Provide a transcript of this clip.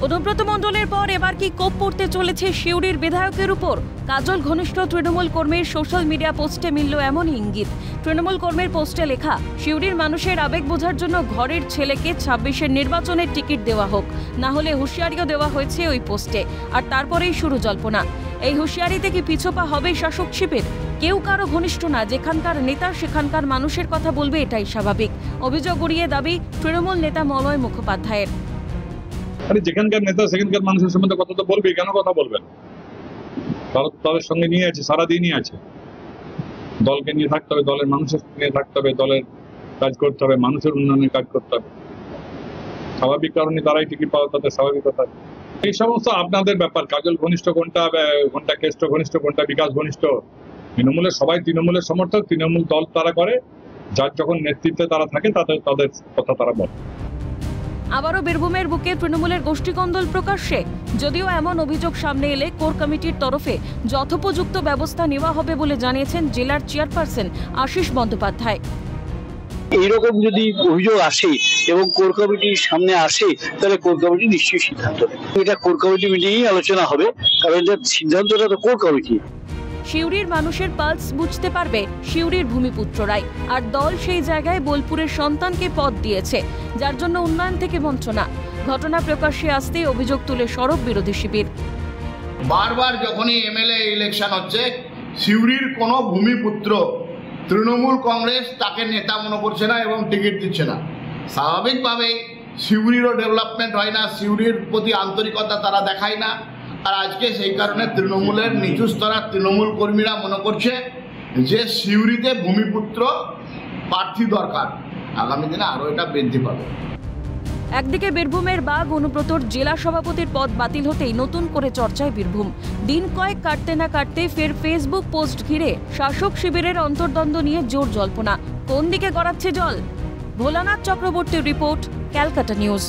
অনুব্রত মণ্ডলের পর এবার কি কোপ পড়তে চলেছে সিউড়ির বিধায়কের উপর? কাজল ঘনিষ্ঠ তৃণমূল কর্মীর সোশ্যাল মিডিয়া পোস্টে মিলল এমনই ইঙ্গিত। তৃণমূল কর্মীর পোস্টে লেখা, সিউড়ির মানুষের আবেগ বোঝার জন্য ঘরের ছেলেকে ২৬-এর নির্বাচনের টিকিট দেওয়া হোক, না হলে হুঁশিয়ারিও দেওয়া হয়েছে ওই পোস্টে। আর তারপরেই শুরু জল্পনা। এই হুঁশিয়ারিতে কি পিছোপা হবে শাসক শিবির? কেউ কারো ঘনিষ্ঠ না, যেখানকার নেতা সেখানকার মানুষের কথা বলবে, এটাই স্বাভাবিক। অভিযোগ উড়িয়ে দাবি তৃণমূল নেতা মলয় মুখোপাধ্যায়ের। যেখানকার নেতা সেখানকার মানুষের সম্বন্ধে কথা তো বলবে, কেন কথা বলবেন? তাদের সঙ্গে নিয়ে আছে, সারাদিনই আছে। দলকে নিয়ে থাকতে হবে, দলের মানুষের নিয়ে থাকতে হবে, দলের কাজ করতে হবে, মানুষের উন্নয়নের কাজ করতে হবে। স্বাভাবিক কারণে তারাই টিকিট পাওয়া, তাদের স্বাভাবিকতা। এই সমস্ত আপনাদের ব্যাপার। কাজল ঘনিষ্ঠ কোনটা, কোনটা কেষ্ট ঘনিষ্ঠ, কোনটা বিকাশ ঘনিষ্ঠ। তৃণমূলের সবাই তৃণমূলের সমর্থক, তৃণমূল দল তারা করে, যার যখন নেতৃত্বে তারা থাকে তাদের কথা তারা বলে। আবারও বীরভূমের বুকে তৃণমূলের গোষ্ঠীকন্দল প্রকাশ্যে। যদিও এমন অভিযোগ সামনে এলে কোর কমিটির তরফে যথোপযুক্ত ব্যবস্থা নেওয়া হবে বলে জানিয়েছেন জেলার চেয়ারপারসন আশিস বন্দ্যোপাধ্যায়। এইরকম যদি অভিযোগ আসে এবং কোর কমিটির সামনে আসে, তাহলে কোর কমিটি নিশ্চয়ই সিদ্ধান্ত নেবে। এটা কোর কমিটি মিটিংয়েই আলোচনা হবে, কারণ এটা সিদ্ধান্তটা তো কোর কমিটি। সিউড়ির মানুষের পালস বুঝতে পারবে সিউড়ির ভূমিপুত্ররাই। আর দল সেই জায়গায় বোলপুরের সন্তানকে পদ দিয়েছে, যার জন্য উন্নয়ন থেকে বঞ্চনা। ঘটনা প্রকাশ্যে আসতে অভিযোগ তুলে সড়ক বিরোধী শিবির। বারবার যখনই এমএলএ ইলেকশন হচ্ছে, সিউড়ির কোনো ভূমিপুত্র তৃণমূল কংগ্রেস তাকে নেতা মনে করছে না এবং টিকিট দিচ্ছে না। স্বাভাবিকভাবেই সিউড়িরও ডেভেলপমেন্ট হয় না, সিউড়ির প্রতি আন্তরিকতা তারা দেখায় না। আর আজকে সেই কারণে তৃণমূলের নিচু স্তরের তৃণমূল কর্মীরা মনে করছে যে সিউড়িতে ভূমিপুত্র প্রার্থী দরকার। আগামী দিনে আরও এটা বৃদ্ধি পাবে। একদিকে বীরভূমের বাঘ অনুব্রতর জেলা সভাপতির পদ বাতিল হতেই নতুন করে চর্চায় বীরভূম। দিন কয়েক কাটতে না কাটতে ফের ফেসবুক পোস্ট ঘিরে শাসক শিবিরের অন্তর্দ্বন্দ্ব নিয়ে জোর জল্পনা। কোন দিকে গড়াচ্ছে জল? ভোলানাথ চক্রবর্তীর রিপোর্ট, ক্যালকাটা নিউজ।